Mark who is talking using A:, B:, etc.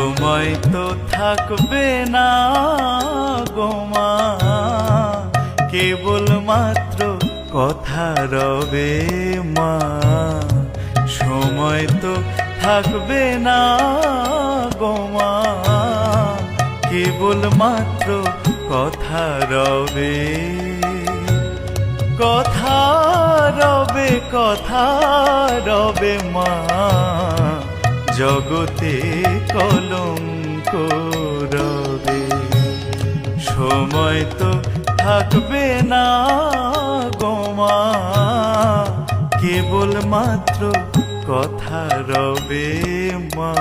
A: সময় তো থাকবে না গো মা, কেবল মাত্র কথা রবে মা। সময় তো থাকবে না গো মা, কেবল মাত্র কথা রবে। কথা রবে, কথা রবে মা, জগতে কলঙ্ক রবে। সময় তো থাকবে না গো মা, কেবল মাত্র কথা রবে মা।